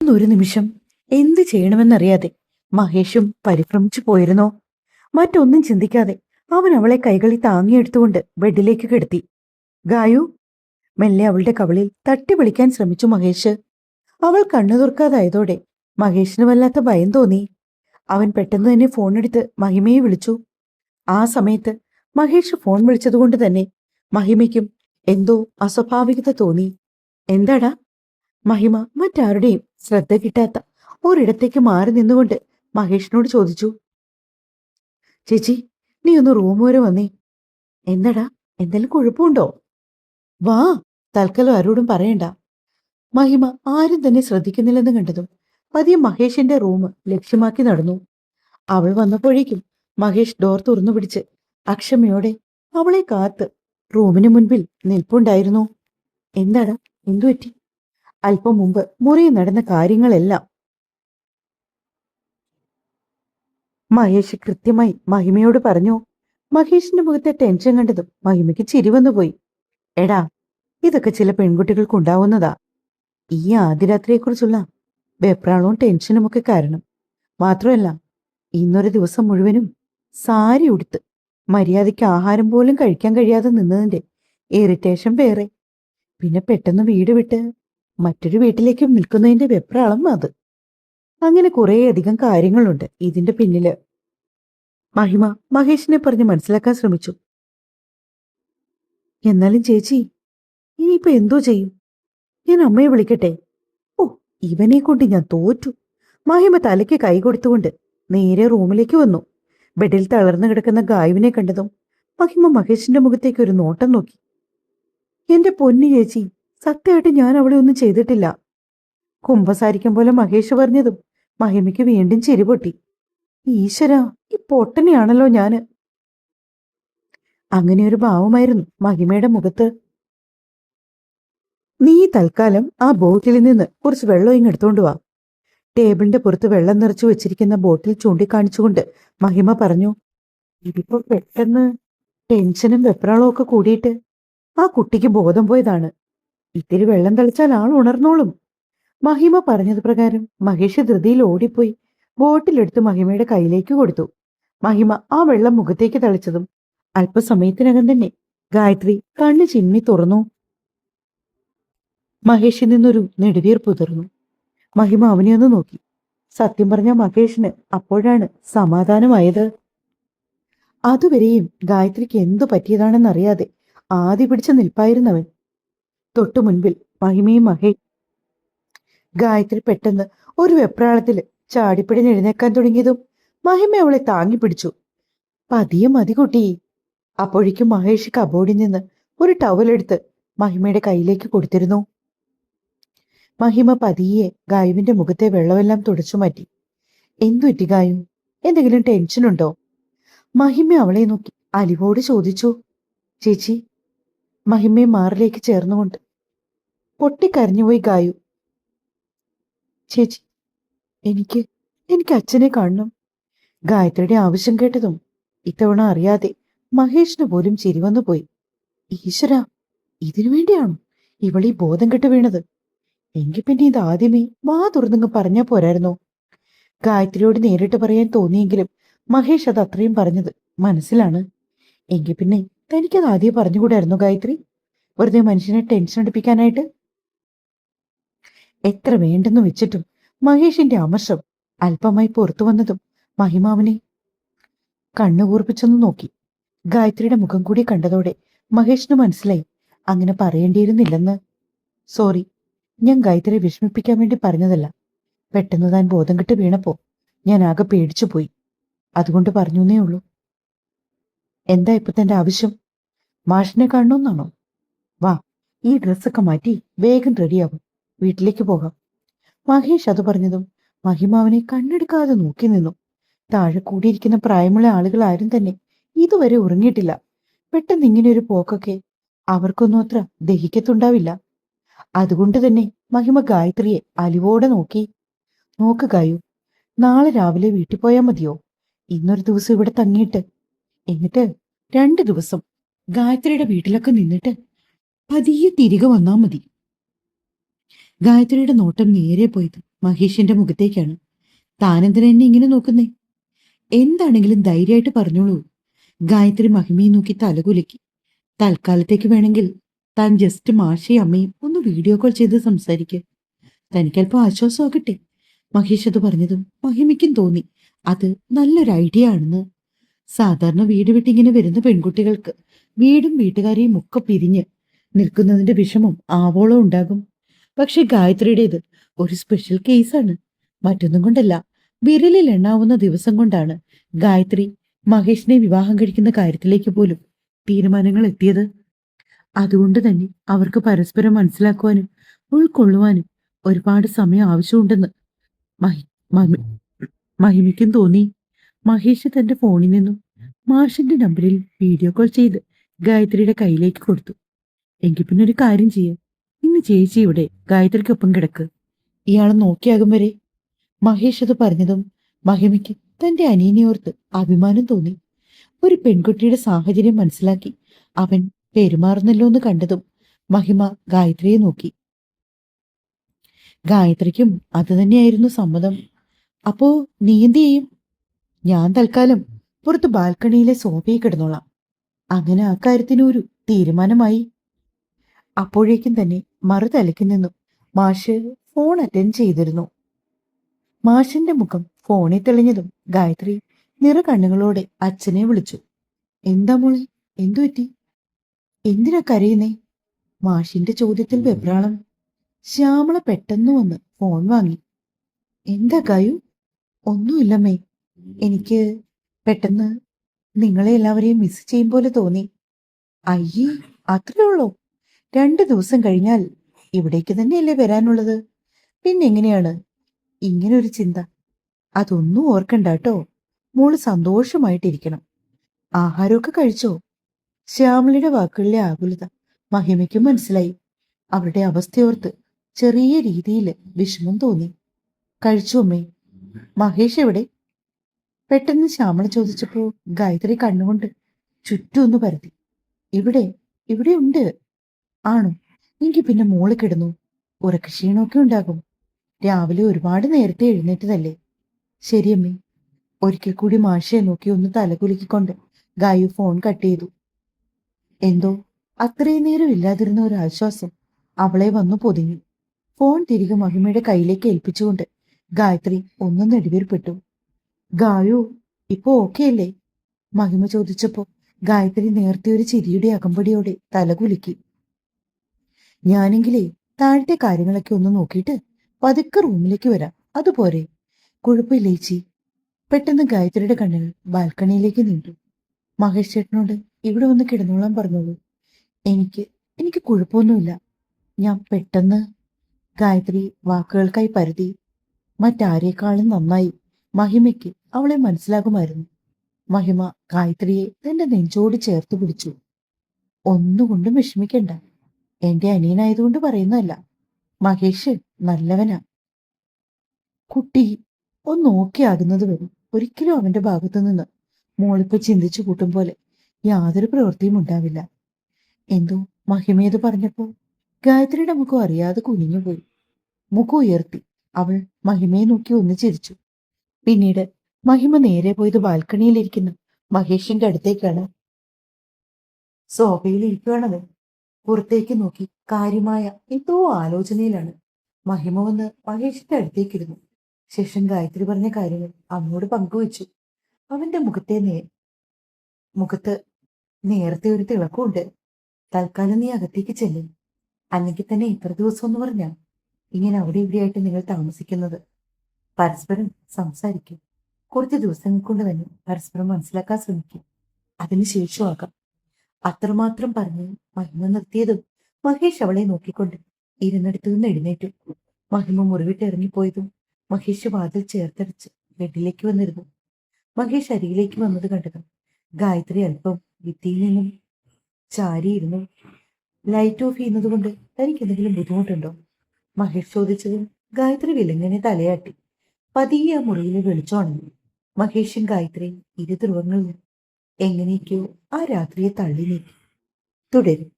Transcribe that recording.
ഒരു നിമിഷം എന്ത് ചെയ്യണമെന്നറിയാതെ മഹേഷും പരിഭ്രമിച്ചു പോയിരുന്നോ. മറ്റൊന്നും ചിന്തിക്കാതെ അവൻ അവളെ കൈകളിൽ താങ്ങിയെടുത്തുകൊണ്ട് ബെഡിലേക്ക് കിടത്തി. ഗായു, മെല്ലെ അവളുടെ കവിളിൽ തട്ടി വിളിക്കാൻ ശ്രമിച്ചു മഹേഷ്. അവൾ കണ്ണു തുറക്കാതായതോടെ മഹേഷിന് വല്ലാത്ത ഭയം തോന്നി. അവൻ പെട്ടെന്ന് തന്നെ ഫോണെടുത്ത് മഹിമയെ വിളിച്ചു. ആ സമയത്ത് മഹേഷ് ഫോൺ വിളിച്ചതുകൊണ്ട് തന്നെ മഹിമയ്ക്കും എന്തോ അസ്വാഭാവികത തോന്നി. എന്താടാ? മഹിമ മറ്റാരുടെയും ശ്രദ്ധ കിട്ടാത്ത ഒരിടത്തേക്ക് മാറി നിന്നുകൊണ്ട് മഹേഷിനോട് ചോദിച്ചു. ചേച്ചി, നീ ഒന്ന് റൂം വരെ വന്നേ. എന്താടാ, എന്തെങ്കിലും കുഴപ്പമുണ്ടോ? വാ, തൽക്കാലം ആരോടും പറയണ്ട. മഹിമ ആരും തന്നെ ശ്രദ്ധിക്കുന്നില്ലെന്ന് കണ്ടതും പതിയെ മഹേഷിന്റെ റൂം ലക്ഷ്യമാക്കി നടന്നു. അവൾ വന്നപ്പോഴേക്കും മഹേഷ് ഡോർ തുറന്നു പിടിച്ച് അക്ഷമയോടെ അവളെ കാത്ത് റൂമിന് മുൻപിൽ നിൽപ്പുണ്ടായിരുന്നു. എന്താടാ, എന്തുപറ്റി? അല്പം മുമ്പ് മുറിയിൽ നടന്ന കാര്യങ്ങളെല്ലാം മഹേഷ് കൃത്യമായി മഹിമയോട് പറഞ്ഞു. മഹേഷിന്റെ മുഖത്തെ ടെൻഷൻ കണ്ടതും മഹിമയ്ക്ക് ചിരി വന്നുപോയി. എടാ, ഇതൊക്കെ ചില പെൺകുട്ടികൾക്കുണ്ടാവുന്നതാ. ഈ ആദ്യരാത്രിയെക്കുറിച്ചുള്ള വെപ്രാളവും ടെൻഷനുമൊക്കെ കാരണം. മാത്രമല്ല, ഇന്നൊരു ദിവസം മുഴുവനും സാരി ഉടുത്ത് മര്യാദയ്ക്ക് ആഹാരം പോലും കഴിക്കാൻ കഴിയാതെ നിന്നതിന്റെ ഇറിറ്റേഷൻ വേറെ. പിന്നെ പെട്ടെന്ന് വീട് വിട്ട് മറ്റൊരു വീട്ടിലേക്ക് നിൽക്കുന്നതിന്റെ വെപ്രാളം അത്. അങ്ങനെ കുറേയധികം കാര്യങ്ങളുണ്ട് ഇതിന്റെ പിന്നില്. മഹിമ മഹേഷിനെ പറഞ്ഞ് മനസ്സിലാക്കാൻ ശ്രമിച്ചു. എന്നാലും ചേച്ചി, ഇനിയിപ്പോ എന്തോ ചെയ്യും? ഞാൻ അമ്മയെ വിളിക്കട്ടെ? ഓ, ഇവനെ കൊണ്ട് ഞാൻ തോറ്റു. മഹിമ തലയ്ക്ക് കൈ കൊടുത്തുകൊണ്ട് നേരെ റൂമിലേക്ക് വന്നു. ബെഡിൽ തളർന്നു കിടക്കുന്ന ഗായുവിനെ കണ്ടതും മഹിമ മഹേഷിന്റെ മുഖത്തേക്ക് ഒരു നോട്ടം നോക്കി. എന്റെ പൊന്നു ചേച്ചി, സത്യമായിട്ട് ഞാൻ അവളെ ഒന്നും ചെയ്തിട്ടില്ല. കുമ്പസാരിക്കും പോലെ മഹേഷ് പറഞ്ഞതും മഹിമയ്ക്ക് വീണ്ടും ചിരി പൊട്ടി. ഈശ്വരാ, ഈ പൊട്ടനെയാണല്ലോ ഞാന്. അങ്ങനെയൊരു ഭാവമായിരുന്നു മഹിമയുടെ മുഖത്ത്. നീ തൽക്കാലം ആ ബോട്ടിൽ നിന്ന് കുറച്ച് വെള്ളം ഇങ്ങെടുത്തോണ്ട് വാ. ടേബിളിന്റെ പുറത്ത് വെള്ളം നിറച്ചു വെച്ചിരിക്കുന്ന ബോട്ടിൽ ചൂണ്ടിക്കാണിച്ചുകൊണ്ട് മഹിമ പറഞ്ഞു. ഇതിപ്പോ പെട്ടെന്ന് ടെൻഷനും വെപ്രാളവും ഒക്കെ കൂടിയിട്ട് ആ കുട്ടിക്ക് ബോധം പോയതാണ്. ഇത്തിരി വെള്ളം തളിച്ചാൽ ആൾ ഉണർന്നോളും. മഹിമ പറഞ്ഞത് പ്രകാരം മഹേഷ് ധൃതിയിൽ ഓടിപ്പോയി ബോട്ടിലെടുത്ത് മഹിമയുടെ കയ്യിലേക്ക് കൊടുത്തു. മഹിമ ആ വെള്ളം മുഖത്തേക്ക് തളിച്ചതും അല്പസമയത്തിനകം തന്നെ ഗായത്രി കണ്ണു ചിമ്മി തുറന്നു. മഹേഷിൽ നിന്നൊരു നെടുവീർപ്പ് ഉതിർന്നു. മഹിമ അവനെ ഒന്ന് നോക്കി. സത്യം പറഞ്ഞ മഹേഷിന് അപ്പോഴാണ് സമാധാനമായത്. അതുവരെയും ഗായത്രിക്ക് എന്തു പറ്റിയതാണെന്നറിയാതെ ആദ്യ പിടിച്ച് നിൽപ്പായിരുന്നവൻ. തൊട്ടു മുൻപിൽ മഹിമയും ഗായത്രി പെട്ടെന്ന് ഒരു വെപ്രാളത്തില് ചാടിപ്പിടിഞ്ഞ് എഴുന്നേക്കാൻ തുടങ്ങിയതും മഹിമ അവളെ താങ്ങി പിടിച്ചു. പതിയെ മതി കുട്ടി. അപ്പോഴേക്കും മഹേഷ് കബോർഡിൽ നിന്ന് ഒരു ടവലെടുത്ത് മഹിമയുടെ കയ്യിലേക്ക് കൊടുത്തിരുന്നു. മഹിമ പതിയെ ഗായുവിന്റെ മുഖത്തെ വെള്ളമെല്ലാം തുടച്ചു മാറ്റി. എന്തു പറ്റി ഗായു? എന്തെങ്കിലും ടെൻഷനുണ്ടോ? മഹിമ അവളെ നോക്കി അലിവോട് ചോദിച്ചു. ചേച്ചി, മഹിമയെ മാറിലേക്ക് ചേർന്നുകൊണ്ട് പൊട്ടിക്കരഞ്ഞുപോയി ഗായു. ചേച്ചി, എനിക്ക് എനിക്ക് അച്ഛനെ കാണണം. ഗായത്രിയുടെ ആവശ്യം കേട്ടതും ഇത്തവണ അറിയാതെ മഹേഷിന് പോലും ചിരി വന്നുപോയി. ഈശ്വര, ഇതിനു വേണ്ടിയാണോ ഇവളീ ബോധം കെട്ട് വീണത്? എങ്കിൽ പിന്നെ ഇത് ആദ്യമേ വാ തുറന്നങ്ങ് പറഞ്ഞാ പോരായിരുന്നോ? ഗായത്രിയോട് നേരിട്ട് പറയാൻ തോന്നിയെങ്കിലും മഹേഷ് അത് അത്രയും പറഞ്ഞത് മനസ്സിലാണ്. എങ്കിൽ പിന്നെ തനിക്കത് ആദ്യം പറഞ്ഞുകൂടായിരുന്നു ഗായത്രി? വെറുതെ മനുഷ്യനെ ടെൻഷൻ അടിപ്പിക്കാനായിട്ട്. എത്ര വേണ്ടെന്ന് വെച്ചിട്ടും മഹേഷിന്റെ അമർഷം അല്പമായി പുറത്തു വന്നതും മഹിമാവിനെ കണ്ണുകൂർപ്പിച്ചൊന്നു നോക്കി. ഗായത്രിയുടെ മുഖം കൂടി കണ്ടതോടെ മഹേഷിന് മനസ്സിലായി അങ്ങനെ പറയേണ്ടിയിരുന്നില്ലെന്ന്. സോറി, ഞാൻ ഗായത്രിയെ വിഷമിപ്പിക്കാൻ വേണ്ടി പറഞ്ഞതല്ല. പെട്ടെന്ന് താൻ ബോധം കെട്ട് വീണപ്പോ ഞാൻ ആകെ പേടിച്ചുപോയി. അതുകൊണ്ട് പറഞ്ഞേ ഉള്ളൂ. എന്താ ഇപ്പൊ തന്റെ ആവശ്യം? മാഷിനെ കാണണമെന്നാണോ? വാ, ഈ ഡ്രസ്സൊക്കെ മാറ്റി വേഗം റെഡിയാവും. വീട്ടിലേക്ക് പോകാം. മഹേഷ് അത് പറഞ്ഞതും മഹിമാവിനെ കണ്ണെടുക്കാതെ നോക്കി നിന്നു. താഴെ കൂടിയിരിക്കുന്ന പ്രായമുള്ള ആളുകൾ ആരും തന്നെ ഇതുവരെ ഉറങ്ങിയിട്ടില്ല. പെട്ടെന്ന് ഇങ്ങനെയൊരു പോക്കൊക്കെ അവർക്കൊന്നും അത്ര ദഹിക്കത്തുണ്ടാവില്ല. അതുകൊണ്ട് തന്നെ മഹിമ ഗായത്രിയെ അലിവോടെ നോക്കി. നോക്ക് ഗായു, നാളെ രാവിലെ വീട്ടിൽ പോയാൽ മതിയോ? ഇന്നൊരു ദിവസം ഇവിടെ തങ്ങിയിട്ട് എന്നിട്ട് 2 ദിവസം ഗായത്രിയുടെ വീട്ടിലൊക്കെ നിന്നിട്ട് പതിയെ തിരികെ വന്നാ മതി. ഗായത്രിയുടെ നോട്ടം നേരെ പോയത് മഹേഷിന്റെ മുഖത്തേക്കാണ്. താനെന്തിനാ എന്നെ ഇങ്ങനെ നോക്കുന്നേ? എന്താണെങ്കിലും ധൈര്യമായിട്ട് പറഞ്ഞോളൂ. ഗായത്രി മഹിമയെ നോക്കി തലകുലുക്കി. തൽക്കാലത്തേക്ക് വേണമെങ്കിൽ താൻ ജസ്റ്റ് മാഷയും അമ്മയും ഒന്ന് വീഡിയോ കോൾ ചെയ്ത് സംസാരിക്കുക. തനിക്കല്പം ആശ്വാസമാകട്ടെ. മഹേഷ് അത് പറഞ്ഞതും മഹിമയ്ക്കും തോന്നി അത് നല്ലൊരു ഐഡിയ ആണെന്ന്. സാധാരണ വീട് വിട്ടിങ്ങനെ വരുന്ന പെൺകുട്ടികൾക്ക് വീടും വീട്ടുകാരെയും ഒക്കെ പിരിഞ്ഞ് നിൽക്കുന്നതിന്റെ വിഷമം ആവോളം ഉണ്ടാകും. പക്ഷെ ഗായത്രിയുടേത് ഒരു സ്പെഷ്യൽ കേസാണ്. മറ്റൊന്നും കൊണ്ടല്ല, വിരലിൽ എണ്ണാവുന്ന ദിവസം കൊണ്ടാണ് ഗായത്രി മഹേഷിനെ വിവാഹം കഴിക്കുന്ന കാര്യത്തിലേക്ക് പോലും തീരുമാനങ്ങൾ എത്തിയത്. അതുകൊണ്ട് തന്നെ അവർക്ക് പരസ്പരം മനസ്സിലാക്കുവാനും ഉൾക്കൊള്ളുവാനും ഒരുപാട് സമയം ആവശ്യമുണ്ടെന്ന് മഹി മഹി- മഹിമയ്ക്കും തോന്നി. മഹേഷ് തന്റെ ഫോണിൽ നിന്നും മാഷിന്റെ നമ്പറിൽ വീഡിയോ കോൾ ചെയ്ത് ഗായത്രിയുടെ കയ്യിലേക്ക് കൊടുത്തു. എങ്കിൽ പിന്നെ ഒരു കാര്യം ചെയ്യാം, ഇന്ന് ചേച്ചി ഇവിടെ ഗായത്രിക്കൊപ്പം കിടക്ക്, ഇയാളെ നോക്കിയാകും വരെ. മഹേഷ് അത് പറഞ്ഞതും മഹിമയ്ക്ക് തന്റെ അനിയനെ ഓർത്ത് അഭിമാനം തോന്നി. ഒരു പെൺകുട്ടിയുടെ സാഹചര്യം മനസ്സിലാക്കി അവൻ പെരുമാറുന്നല്ലോ എന്ന് കണ്ടതും മഹിമ ഗായത്രിയെ നോക്കി. ഗായത്രിക്കും അത് തന്നെയായിരുന്നു സമ്മതം. അപ്പോ നീ എന്ത് ചെയ്യും? ഞാൻ തൽക്കാലം പുറത്ത് ബാൽക്കണിയിലെ സോഫയിൽ കിടന്നോളാം. അങ്ങനെ ആ കാര്യത്തിന് ഒരു തീരുമാനമായി. അപ്പോഴേക്കും തന്നെ മറുതലയ്ക്ക് നിന്നും മാഷ് ഫോൺ അറ്റൻഡ് ചെയ്തിരുന്നു. മാഷിന്റെ മുഖം ഫോണിൽ തെളിഞ്ഞതും ഗായത്രി നിറകണ്ണുകളോടെ അച്ഛനെ വിളിച്ചു. എന്താ മോളെ, എന്തു പറ്റി? എന്തിനാ കരയുന്നേ? മാഷിന്റെ ചോദ്യത്തിൽ വെപ്രാളം. ശ്യാമള പെട്ടെന്ന് വന്ന് ഫോൺ വാങ്ങി. എന്താ ഗായു? ഒന്നുമില്ലമ്മേ, എനിക്ക് പെട്ടെന്ന് നിങ്ങളെ എല്ലാവരെയും മിസ് ചെയ്യും പോലെ തോന്നി. അയ്യേ, അത്രേ ഉള്ളോ? 2 ദിവസം കഴിഞ്ഞാൽ ഇവിടേക്ക് തന്നെയല്ലേ വരാനുള്ളത്. പിന്നെങ്ങനെയാണ് ഇങ്ങനൊരു ചിന്ത? അതൊന്നും ഓർക്കണ്ട കേട്ടോ. മോള് സന്തോഷമായിട്ടിരിക്കണം. ആഹാരമൊക്കെ കഴിച്ചോ? ശ്യാമളിയുടെ വാക്കുകളിലെ ആകുലത മഹിമയ്ക്കും മനസ്സിലായി. അവരുടെ അവസ്ഥയോർത്ത് ചെറിയ രീതിയിൽ വിഷമം തോന്നി. കഴിച്ചു അമ്മേ. മഹേഷ് എവിടെ? പെട്ടെന്ന് ശ്യാമള ചോദിച്ചപ്പോ ഗായത്രി കണ്ണുകൊണ്ട് ചുറ്റും ഒന്ന് പരത്തി. ഇവിടെ ഇവിടെ ഉണ്ട്. ആണോ? എങ്കിൽ പിന്നെ മോള് കിടന്നു. ഉറക്കക്ഷീണമൊക്കെ ഉണ്ടാകും. രാവിലെ ഒരുപാട് നേരത്തെ എഴുന്നേറ്റതല്ലേ. ശരിയമ്മേ. ഒരിക്കൽ കൂടി മാഷയെ നോക്കി ഒന്ന് തലകുലുക്കിക്കൊണ്ട് ഗായു ഫോൺ കട്ട് ചെയ്തു. എന്തോ അത്രയും നേരം ഇല്ലാതിരുന്ന ഒരു ആശ്വാസം അവളെ വന്നു പൊതിഞ്ഞു. ഫോൺ തിരികെ മഹിമയുടെ കയ്യിലേക്ക് ഏൽപ്പിച്ചുകൊണ്ട് ഗായത്രി ഒന്നും നെടുവീർപ്പെട്ടു. ഗായു, ഇപ്പോ ഓക്കെ അല്ലേ? മഹിമ ചോദിച്ചപ്പോ ഗായത്രി നേരത്തെ ഒരു ചിരിയുടെ അകമ്പടിയോടെ തലകുലുക്കി. ഞാനെങ്കിലേ താഴത്തെ കാര്യങ്ങളൊക്കെ ഒന്ന് നോക്കിയിട്ട് പതുക്കെ റൂമിലേക്ക് വരാം, അതുപോരെ? കുഴപ്പമില്ല ചേച്ചി. പെട്ടെന്ന് ഗായത്രിയുടെ കണ്ണുകൾ ബാൽക്കണിയിലേക്ക് നീണ്ടു. മഹേഷ് ചേട്ടനോട് ഇവിടെ വന്ന് കിടന്നോളാൻ പറഞ്ഞോളൂ. എനിക്ക് എനിക്ക് കുഴപ്പമൊന്നുമില്ല. ഞാൻ പെട്ടെന്ന് ഗായത്രി വാക്കുകൾക്കായി പരുതി. മറ്റാരേക്കാളും നന്നായി മഹിമയ്ക്ക് അവളെ മനസ്സിലാകുമായിരുന്നു. മഹിമ ഗായത്രിയെ തന്റെ നെഞ്ചോട് ചേർത്ത് പിടിച്ചു. ഒന്നുകൊണ്ടും വിഷമിക്കണ്ട. എന്റെ അനിയനായതുകൊണ്ട് പറയുന്നതല്ല. മഹേഷ് നല്ലവനാ. കുട്ടി ഒന്ന് ഓക്കെ ആകുന്നത് വരെ ഒരിക്കലും അവന്റെ ഭാഗത്തു നിന്ന് മോളിപ്പോ ചിന്തിച്ചു കൂട്ടും പോലെ യാതൊരു പ്രവൃത്തിയും ഉണ്ടാവില്ല. എന്തോ മഹിമയത് പറഞ്ഞപ്പോ ഗായത്രിയുടെ മുഖം അറിയാതെ കുനിഞ്ഞുപോയി. മുഖം ഉയർത്തി അവൾ മഹിമയെ നോക്കി ഒന്ന് ചിരിച്ചു. പിന്നീട് മഹിമ നേരെ പോയത് ബാൽക്കണിയിലിരിക്കുന്ന മഹേഷിന്റെ അടുത്തേക്കാണ്. സോഫയിൽ ഇരിക്കുകയാണത്. പുറത്തേക്ക് നോക്കി കാര്യമായ എന്തോ ആലോചനയിലാണ്. മഹിമ വന്ന് മഹേഷിന്റെ അടുത്തേക്കിരുന്നു. ശേഷം ഗായത്രി പറഞ്ഞ കാര്യങ്ങൾ അവനോട് പങ്കുവച്ചു. അവന്റെ മുഖത്ത് നേരത്തെ ഒരു തിളക്കമുണ്ട്. തൽക്കാലം നീ അകത്തേക്ക് ചെല്ലും. അല്ലെങ്കിൽ തന്നെ ഇത്ര ദിവസം എന്ന് പറഞ്ഞാ ഇങ്ങനെ അവിടെ ഇവിടെയായിട്ട് നിങ്ങൾ താമസിക്കുന്നത്. പരസ്പരം സംസാരിക്കും. കുറച്ച് ദിവസങ്ങൾ കൊണ്ട് തന്നെ പരസ്പരം മനസ്സിലാക്കാൻ ശ്രമിക്കും. അതിനുശേഷമാകാം. അത്രമാത്രം പറഞ്ഞ് മഹിമ നിർത്തിയതും മഹേഷ് അവളെ നോക്കിക്കൊണ്ട് ഇരുന്നിടത്തു നിന്ന് എഴുന്നേറ്റു. മഹിമ മുറിവിട്ട് ഇറങ്ങിപ്പോയതും മഹേഷ് വാതിൽ ചേർത്തടിച്ച് ബെഡിലേക്ക് വന്നിരുന്നു. മഹേഷ് അരികിലേക്ക് വന്നത് കണ്ടതും ഗായത്രി അല്പം ഭിത്തിയിൽ നിന്നും ചാരിയിരുന്നു. ലൈറ്റ് ഓഫ് ചെയ്യുന്നത് കൊണ്ട് തനിക്ക് എന്തെങ്കിലും ബുദ്ധിമുട്ടുണ്ടോ? മഹേഷ് ചോദിച്ചതും ഗായത്രി വിലങ്ങനെ തലയാട്ടി. പതിയെ ആ മുറിയിലെ വെളിച്ചമാണെന്നു. മഹേഷും ഗായത്രിയും ഇരു ധ്രുവങ്ങളിൽ എങ്ങനെയൊക്കെയോ ആ രാത്രിയെ തള്ളി നീക്കി. തുടരും.